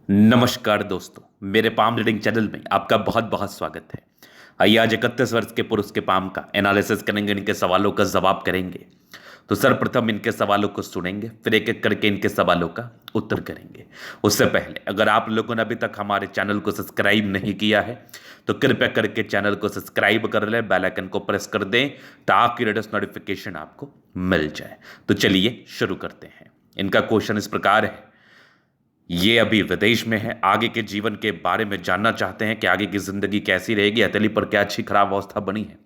नमस्कार दोस्तों, मेरे पाम रीडिंग चैनल में आपका बहुत बहुत स्वागत है। आइए आज 31 वर्ष के पुरुष के पाम का एनालिसिस करेंगे, इनके सवालों का जवाब करेंगे। तो सर्वप्रथम इनके सवालों को सुनेंगे, फिर एक एक करके इनके सवालों का उत्तर करेंगे। उससे पहले अगर आप लोगों ने अभी तक हमारे चैनल को सब्सक्राइब नहीं किया है तो कृपया करके चैनल को सब्सक्राइब कर लें, बेल आइकन को प्रेस कर दें ताकि लेटेस्ट नोटिफिकेशन आपको मिल जाए। तो चलिए शुरू करते हैं। इनका क्वेश्चन इस प्रकार है, ये अभी विदेश में है, आगे के जीवन के बारे में जानना चाहते हैं कि आगे की जिंदगी कैसी रहेगी, हथेली पर क्या अच्छी खराब अवस्था बनी है।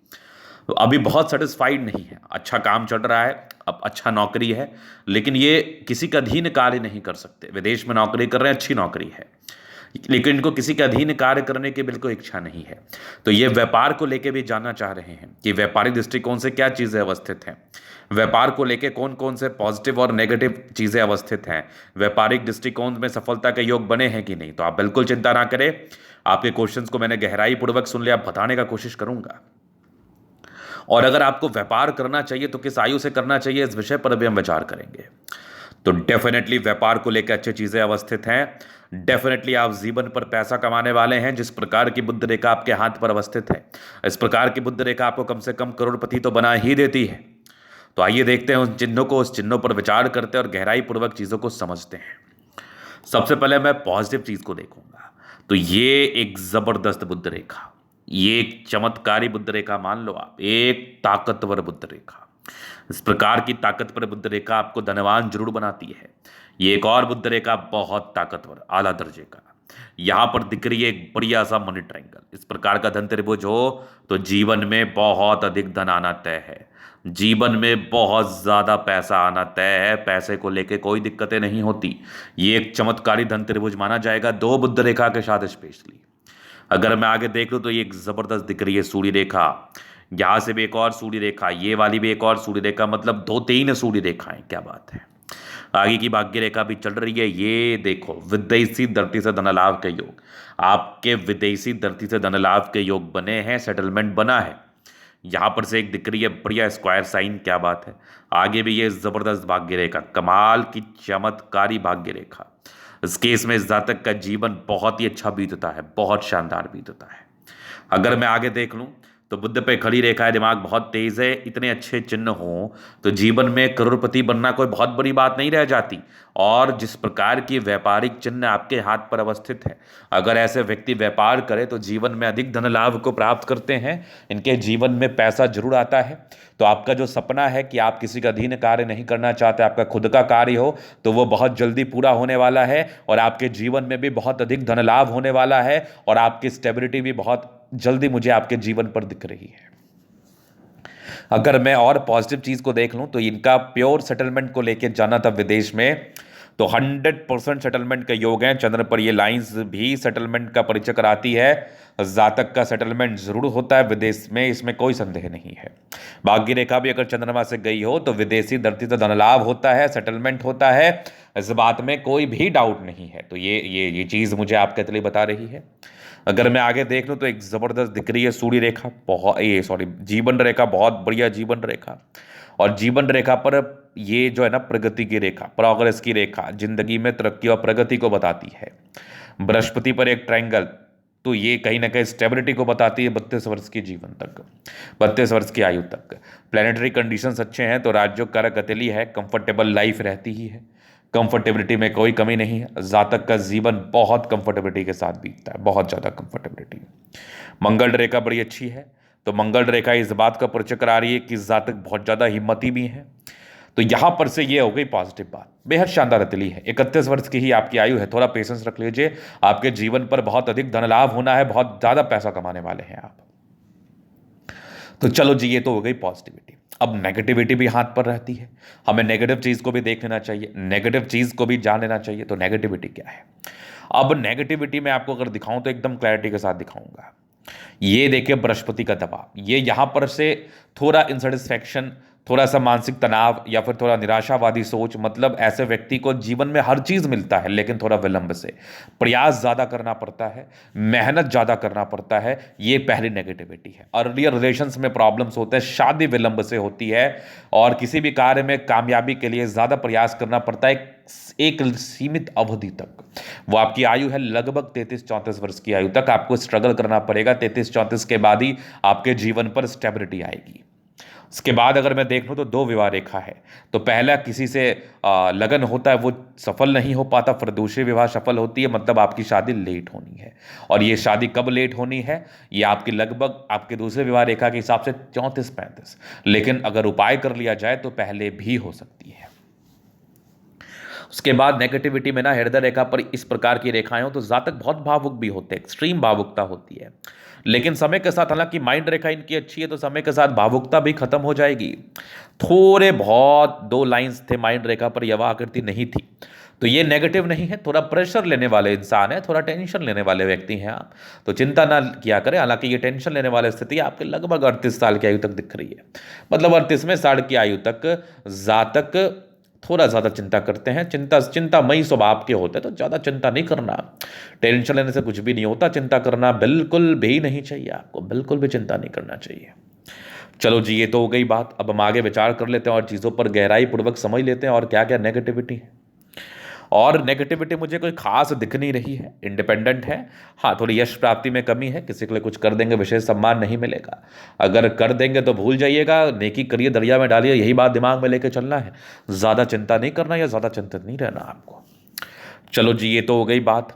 तो अभी बहुत सेटिस्फाइड नहीं है, अच्छा काम चल रहा है, अब अच्छा नौकरी है, लेकिन ये किसी का अधीन कार्य नहीं कर सकते। विदेश में नौकरी कर रहे हैं, अच्छी नौकरी है, लेकिन इनको किसी का अधीन कार्य करने की बिल्कुल इच्छा नहीं है। तो ये व्यापार को लेकर भी जानना चाह रहे हैं कि व्यापारिक दृष्टिकोण से क्या चीज़ें अवस्थित हैं, व्यापार को लेकर कौन कौन से पॉजिटिव और नेगेटिव चीज़ें अवस्थित हैं, व्यापारिक दृष्टिकोण में सफलता के योग बने हैं कि नहीं। तो आप बिल्कुल चिंता ना करें, आपके क्वेश्चंस को मैंने गहराई पूर्वक सुन लिया, बताने का कोशिश करूंगा। और अगर आपको व्यापार करना चाहिए तो किस आयु से करना चाहिए, इस विषय पर भी हम विचार करेंगे। तो डेफिनेटली व्यापार को लेकर अच्छी चीजें अवस्थित हैं। डेफिनेटली आप जीवन पर पैसा कमाने वाले हैं। जिस प्रकार की बुद्ध रेखा आपके हाथ पर अवस्थित है, इस प्रकार की बुद्ध रेखा आपको कम से कम करोड़पति तो बना ही देती है। तो आइए देखते हैं उन चिन्हों को, उस चिन्हों पर विचार करते हैं और गहराई पूर्वक चीजों को समझते हैं। सबसे पहले मैं पॉजिटिव चीज को देखूंगा। तो ये एक जबरदस्त बुद्ध रेखा, ये एक चमत्कारी बुद्ध रेखा, मान लो आप एक ताकतवर बुद्ध रेखा। इस प्रकार की ताकतवर बुद्ध रेखा आपको धनवान जरूर बनाती है। ये एक और बुद्ध रेखा बहुत ताकतवर आला दर्जे का, यहां पर दिख रही है एक बढ़िया सा मनी ट्रायंगल। इस प्रकार का धन त्रिभुज हो तो जीवन में बहुत अधिक धन आना तय है, जीवन में बहुत ज्यादा पैसा आना तय है, पैसे को लेके कोई दिक्कतें नहीं होती। ये एक चमत्कारी धन त्रिभुज माना जाएगा, दो बुद्ध रेखा के साथ स्पेशली। अगर मैं आगे देख लूं तो ये एक जबरदस्त दिख रही है सूर्य रेखा, यहां से भी एक और सूर्य रेखा, ये वाली भी एक और सूर्य रेखा, मतलब दो तीन सूर्य रेखाएं, क्या बात है। आगे की भाग्य रेखा भी चल रही है, ये देखो विदेशी धरती से धन लाभ के योग, आपके विदेशी धरती से धन लाभ के योग बने हैं, सेटलमेंट बना है। यहां पर से एक दिख रही है बढ़िया स्क्वायर साइन, क्या बात है। आगे भी ये जबरदस्त भाग्य रेखा, कमाल की चमत्कारी भाग्य रेखा। इस केस में इस जातक का जीवन बहुत ही अच्छा बीतता है, बहुत शानदार बीतता है। अगर मैं आगे देख लूं तो बुद्ध पे खड़ी रेखा है, दिमाग बहुत तेज है, इतने अच्छे चिन्ह हो तो जीवन में करोड़पति बनना कोई बहुत बड़ी बात नहीं रह जाती। और जिस प्रकार की व्यापारिक चिन्ह आपके हाथ पर अवस्थित है, अगर ऐसे व्यक्ति व्यापार करे तो जीवन में अधिक धन लाभ को प्राप्त करते हैं, इनके जीवन में पैसा जरूर आता है। तो आपका जो सपना है कि आप किसी का अधीन कार्य नहीं करना चाहते, आपका खुद का कार्य हो, तो वो बहुत जल्दी पूरा होने वाला है और आपके जीवन में भी बहुत अधिक धन लाभ होने वाला है और आपकी स्टेबिलिटी भी बहुत जल्दी मुझे आपके जीवन पर दिख रही है। अगर मैं और पॉजिटिव चीज को देख लूं तो इनका प्योर सेटलमेंट को लेकर जाना था विदेश में, तो 100% सेटलमेंट का योग है। चंद्र पर ये लाइंस भी सेटलमेंट का परिचय कराती है, जातक का सेटलमेंट जरूर होता है विदेश में, इसमें कोई संदेह नहीं है। भाग्य रेखा भी अगर चंद्रमा से गई हो तो विदेशी धरती से धन लाभ होता है, सेटलमेंट होता है, इस बात में कोई भी डाउट नहीं है। तो ये चीज मुझे आपके लिए बता रही है। अगर मैं आगे देख लूं तो एक जबरदस्त दिख रही है सूर्य रेखा, बहुत ये सॉरी जीवन रेखा, बहुत बढ़िया जीवन रेखा। और जीवन रेखा पर ये जो है ना प्रगति की रेखा, प्रोग्रेस की रेखा, जिंदगी में तरक्की और प्रगति को बताती है। बृहस्पति पर एक ट्रायंगल, तो ये कहीं ना कहीं स्टेबिलिटी को बताती है 32 वर्ष के जीवन तक, 32 वर्ष की आयु तक। प्लानिटरी कंडीशंस अच्छे हैं तो राजयोग कारक हथेली है, कंफर्टेबल लाइफ रहती ही है, कंफर्टेबिलिटी में कोई कमी नहीं है। जातक का जीवन बहुत कंफर्टेबिलिटी के साथ बीतता है, बहुत ज़्यादा कंफर्टेबिलिटी। मंगल रेखा बड़ी अच्छी है, तो मंगल रेखा इस बात का परिचय करा रही है कि जातक बहुत ज़्यादा हिम्मती भी है। तो यहां पर से ये हो गई पॉजिटिव बात, बेहद शानदार हथेली है। 31 वर्ष की ही आपकी आयु है, थोड़ा पेशेंस रख लीजिए, आपके जीवन पर बहुत अधिक धन लाभ होना है, बहुत ज़्यादा पैसा कमाने वाले हैं आप। तो चलो जी, ये तो हो गई पॉजिटिविटी। अब नेगेटिविटी भी हाथ पर रहती है, हमें नेगेटिव चीज को भी देख लेना चाहिए, नेगेटिव चीज को भी जान लेना चाहिए। तो नेगेटिविटी क्या है? अब नेगेटिविटी में आपको अगर दिखाऊं तो एकदम क्लैरिटी के साथ दिखाऊंगा। ये देखिए बृहस्पति का दबाव, ये यहां पर से थोड़ा इंसेटिस्फैक्शन, थोड़ा सा मानसिक तनाव या फिर थोड़ा निराशावादी सोच, मतलब ऐसे व्यक्ति को जीवन में हर चीज़ मिलता है लेकिन थोड़ा विलंब से, प्रयास ज़्यादा करना पड़ता है, मेहनत ज़्यादा करना पड़ता है, ये पहली नेगेटिविटी है। अर्लियर रिलेशंस में प्रॉब्लम्स होते हैं, शादी विलंब से होती है, और किसी भी कार्य में कामयाबी के लिए ज़्यादा प्रयास करना पड़ता है एक सीमित अवधि तक। वो आपकी आयु है लगभग 33-34 वर्ष की आयु तक आपको स्ट्रगल करना पड़ेगा। 33-34 के बाद ही आपके जीवन पर स्टेबिलिटी आएगी। उसके बाद अगर मैं देख लूँ तो दो विवाह रेखा है। तो पहला किसी से लगन होता है, वो सफल नहीं हो पाता, फिर दूसरी विवाह सफल होती है, मतलब आपकी शादी लेट होनी है। और ये शादी कब लेट होनी है, ये आपकी लगभग आपके दूसरे विवाह रेखा के हिसाब से 34-35, लेकिन अगर उपाय कर लिया जाए तो पहले भी हो सकती है। उसके बाद नेगेटिविटी में ना हृदय रेखा पर इस प्रकार की रेखाएं हो तो जातक बहुत भावुक भी होते हैं, एक्सट्रीम भावुकता होती है, लेकिन समय के साथ, हालांकि माइंड रेखा इनकी अच्छी है तो समय के साथ भावुकता भी खत्म हो जाएगी। थोड़े बहुत 2 लाइंस थे माइंड रेखा पर, यवा आकृति नहीं थी, तो ये नेगेटिव नहीं है। थोड़ा प्रेशर लेने वाले इंसान है, थोड़ा टेंशन लेने वाले व्यक्ति हैं आप, तो चिंता ना किया करें। हालांकि ये टेंशन लेने वाली स्थिति आपके लगभग 38 साल की आयु तक दिख रही है, मतलब 38वें साल की आयु तक जातक थोड़ा ज़्यादा चिंता करते हैं। चिंतामयी स्वभाव के होते हैं, तो ज़्यादा चिंता नहीं करना। टेंशन लेने से कुछ भी नहीं होता, चिंता करना बिल्कुल भी नहीं चाहिए आपको, बिल्कुल भी चिंता नहीं करना चाहिए। चलो जी, ये तो हो गई बात। अब हम आगे विचार कर लेते हैं और चीज़ों पर गहराई पूर्वक समझ लेते हैं और क्या क्या नेगेटिविटी है। और नेगेटिविटी मुझे कोई खास दिख नहीं रही है, इंडिपेंडेंट है। हाँ, थोड़ी यश प्राप्ति में कमी है, किसी के लिए कुछ कर देंगे विशेष सम्मान नहीं मिलेगा, अगर कर देंगे तो भूल जाइएगा, नेकी करिए दरिया में डालिए, यही बात दिमाग में लेके चलना है। ज़्यादा चिंता नहीं करना या ज़्यादा चिंतित नहीं रहना आपको। चलो जी, ये तो हो गई बात।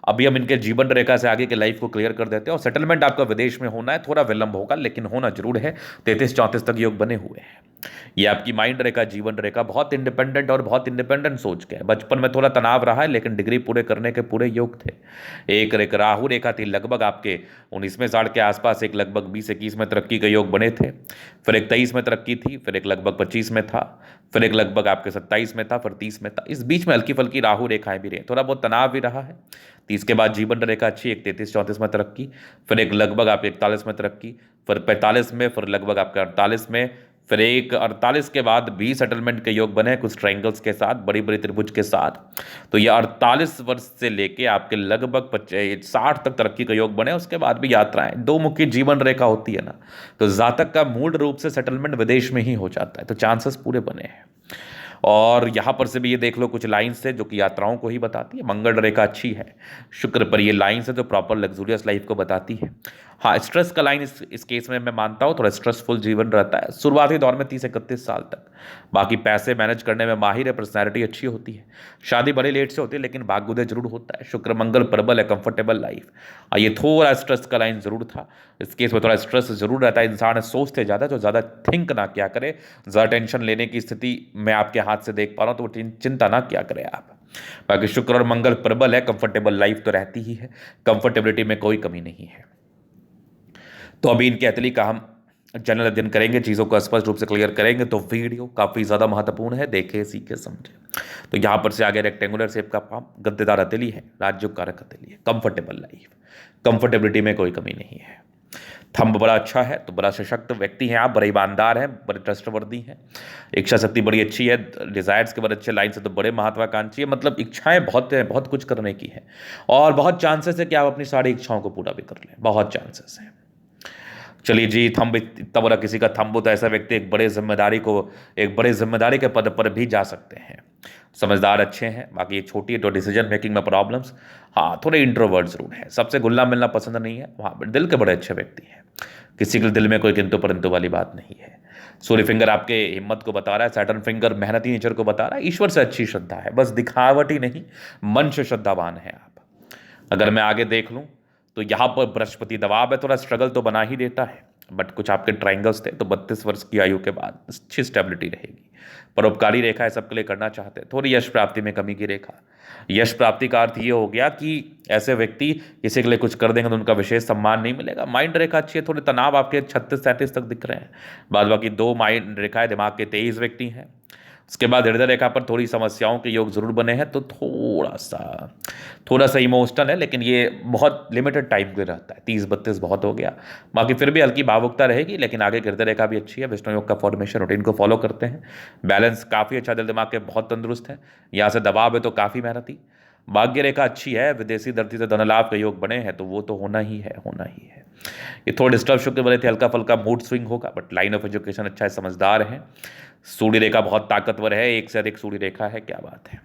अभी हम इनके जीवन रेखा से आगे के लाइफ को क्लियर कर देते हैं। और सेटलमेंट आपका विदेश में होना है, थोड़ा विलंब होगा लेकिन होना जरूर है। 33-34 तक योग बने हुए हैं। ये आपकी माइंड रेखा, जीवन रेखा बहुत इंडिपेंडेंट और बहुत इंडिपेंडेंट सोच के है। बचपन में थोड़ा तनाव रहा है लेकिन डिग्री पूरे करने के पूरे योग थे। एक राहु रेखा थी लगभग आपके 19वें साल के आसपास, एक लगभग 20-21 में तरक्की के योग बने थे, फिर एक 23 में तरक्की थी, फिर एक लगभग 25 में था, फिर एक लगभग आपके 27 में था, फिर 30 में था। इस बीच में हल्की फल्की राहु रेखाएं भी रही, थोड़ा बहुत तनाव भी रहा है। 30 के बाद जीवन रेखा अच्छी, एक 33-34 में तरक्की, फिर एक लगभग आपके 41 में तरक्की, फिर 45 में, फिर लगभग आपके 48 में, फिर एक 48 के बाद भी सेटलमेंट के योग बने कुछ ट्रायंगल्स के साथ, बड़ी बड़ी त्रिभुज के साथ। तो ये 48 वर्ष से लेके आपके लगभग 60 तक तरक्की का योग बने। उसके बाद भी यात्राएं, दो मुखी जीवन रेखा होती है ना, तो जातक का मूल रूप से सेटलमेंट विदेश में ही हो जाता है, तो चांसेस पूरे बने हैं। और यहाँ पर से भी ये देख लो कुछ लाइन्स है जो कि यात्राओं को ही बताती है। मंगल रेखा अच्छी है, शुक्र पर ये लाइन्स है जो प्रॉपर लग्जूरियस लाइफ को बताती है। हाँ, स्ट्रेस का लाइन इस केस में मैं मानता हूँ, थोड़ा स्ट्रेसफुल जीवन रहता है शुरुआती दौर में 30-31 साल तक। बाकी पैसे मैनेज करने में माहिर है, पर्सनैलिटी अच्छी होती है, शादी बड़ी लेट से होती है लेकिन भाग्योदय जरूर होता है। शुक्र मंगल प्रबल है, कंफर्टेबल लाइफ। ये थोड़ा स्ट्रेस का लाइन जरूर था, इस केस में थोड़ा स्ट्रेस जरूर रहता है। इंसान सोचते ज़्यादा, तो ज़्यादा थिंक ना क्या करे, ज़्यादा टेंशन लेने की स्थिति मैं आपके हाथ से देख पा रहा हूँ, तो वो चिंता ना क्या करें आप। बाकी शुक्र और मंगल प्रबल है, कंफर्टेबल लाइफ तो रहती ही है, कंफर्टेबिलिटी में कोई कमी नहीं है। तो अभी इनके अतली का हम जनरल अध्ययन करेंगे, चीज़ों को स्पष्ट रूप से क्लियर करेंगे, तो वीडियो काफ़ी ज़्यादा महत्वपूर्ण है, देखें सीखे समझे। तो यहाँ पर से आगे रेक्टेंगुलर शेप का फॉर्म, गद्देदार अतली है, राजयोग कारक अतली है, कंफर्टेबल लाइफ, कंफर्टेबिलिटी में कोई कमी नहीं है। थंब बड़ा अच्छा है, तो बड़ा सशक्त व्यक्ति हैं आप, बड़े ईमानदार हैं, बड़े ट्रस्टवर्दी हैं, इच्छा शक्ति बड़ी अच्छी है, डिजायर्स के बड़े अच्छे लाइन से, तो बड़े महत्वाकांक्षी है, मतलब इच्छाएं बहुत हैं, बहुत कुछ करने की है, और बहुत चांसेस है कि आप अपनी सारी इच्छाओं को पूरा भी कर लें, बहुत चांसेस है। चलिए जी, थंब इतना बड़ा किसी का थंब हो तो ऐसा व्यक्ति एक बड़े जिम्मेदारी के पद पर भी जा सकते हैं। समझदार अच्छे हैं, बाकी ये छोटी है तो डिसीजन मेकिंग में प्रॉब्लम्स, हाँ थोड़े इंट्रोवर्ट जरूर है, सबसे घुलना मिलना पसंद नहीं है। वहाँ पर दिल के बड़े अच्छे व्यक्ति हैं, किसी के दिल में कोई किंतु परंतु वाली बात नहीं है। सूर्य फिंगर आपके हिम्मत को बता रहा है, सैटर्न फिंगर मेहनती नेचर को बता रहा है, ईश्वर से अच्छी श्रद्धा है, बस दिखावटी नहीं, मन से श्रद्धावान है आप। अगर मैं आगे देख लूँ तो यहाँ पर बृहस्पति दबाव है, थोड़ा स्ट्रगल तो बना ही देता है, बट कुछ आपके ट्रायंगल्स थे, तो 32 वर्ष की आयु के बाद अच्छी स्टेबिलिटी रहेगी। परोपकारी रेखा है, सबके लिए करना चाहते हैं। थोड़ी यश प्राप्ति में कमी की रेखा, यश प्राप्ति का अर्थ ये हो गया कि ऐसे व्यक्ति किसी के लिए कुछ कर देंगे तो उनका विशेष सम्मान नहीं मिलेगा। माइंड रेखा अच्छी है, थोड़े तनाव आपके 36-37 तक दिख रहे हैं। बाद बाकी 2 माइंड रेखाएं दिमाग के 23 व्यक्ति हैं। उसके बाद हृदय रेखा पर थोड़ी समस्याओं के योग जरूर बने हैं, तो थोड़ा सा इमोशनल है, लेकिन ये बहुत लिमिटेड टाइम के लिए रहता है, 30-32 बहुत हो गया। बाकी फिर भी हल्की भावुकता रहेगी, लेकिन आगे हृदय रेखा भी अच्छी है। विष्णु योग का फॉर्मेशन रूटीन को फॉलो करते हैं, बैलेंस काफ़ी अच्छा, दिल दिमाग के बहुत तंदुरुस्त है। यहाँ से दबाव है तो काफ़ी मेहनती। भाग्य रेखा अच्छी है, विदेशी धरती से धन लाभ के योग बने हैं, तो वो तो होना ही है, होना ही है। ये थोड़े डिस्टर्ब शुक्र बने थे, हल्का फुल्का मूड स्विंग होगा, बट लाइन ऑफ एजुकेशन अच्छा है, समझदार है। सूर्य रेखा बहुत ताकतवर है, एक से अधिक सूर्य रेखा है, क्या बात है।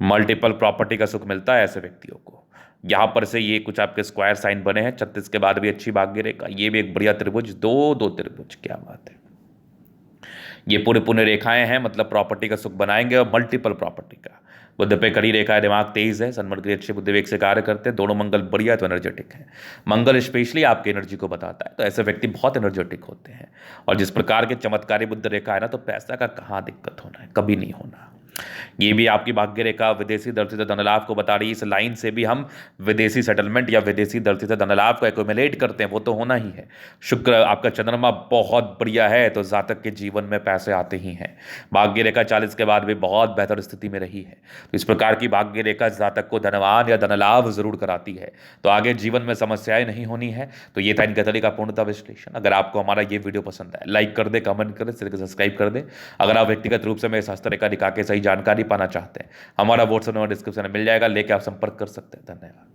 मल्टीपल प्रॉपर्टी का सुख मिलता है ऐसे व्यक्तियों को। यहाँ पर से ये कुछ आपके स्क्वायर साइन बने हैं, 36 के बाद भी अच्छी भाग्य रेखा, ये भी एक बढ़िया त्रिभुज, दो दो त्रिभुज, क्या बात है। ये पूरे पूरे रेखाएं हैं, मतलब प्रॉपर्टी का सुख बनाएंगे और मल्टीपल प्रॉपर्टी का। बुद्ध पे कड़ी रेखा है, दिमाग तेज है, सन्मर्ग अच्छे बुद्धि वेग से कार्य करते हैं, दोनों मंगल बढ़िया तो एनर्जेटिक है। मंगल स्पेशली आपकी एनर्जी को बताता है, तो ऐसे व्यक्ति बहुत एनर्जेटिक होते हैं। और जिस प्रकार के चमत्कारी बुद्ध रेखा है ना, तो पैसा का कहाँ दिक्कत होना है, कभी नहीं होना। ये भी आपकी भाग्य रेखा विदेशी धरती से धनलाभ को बता रही है। इस लाइन से भी हम विदेशी सेटलमेंट या विदेशी धरती से धनलाभ को एक्यूमुलेट करते हैं, वो तो होना ही है। शुक्र आपका चंद्रमा बहुत बढ़िया है, तो जातक के जीवन में पैसे आते ही हैं। भाग्य रेखा 40 के बाद भी बहुत बेहतर स्थिति में रही है, तो इस प्रकार की भाग्य रेखा जातक को धनवान या धनलाभ जरूर कराती है, तो आगे जीवन में समस्याएं नहीं होनी है। तो ये था इनका का पूर्णतः विश्लेषण। अगर आपको हमारा ये वीडियो पसंद है, लाइक कर दे, कमेंट कर दे, सब्सक्राइब कर दे। अगर आप व्यक्तिगत रूप से मेरे शास्त्र रेखा दिखा के सही जानकारी पाना चाहते हैं, हमारा व्हाट्सएप नंबर डिस्क्रिप्शन में मिल जाएगा, लेके आप संपर्क कर सकते हैं। धन्यवाद।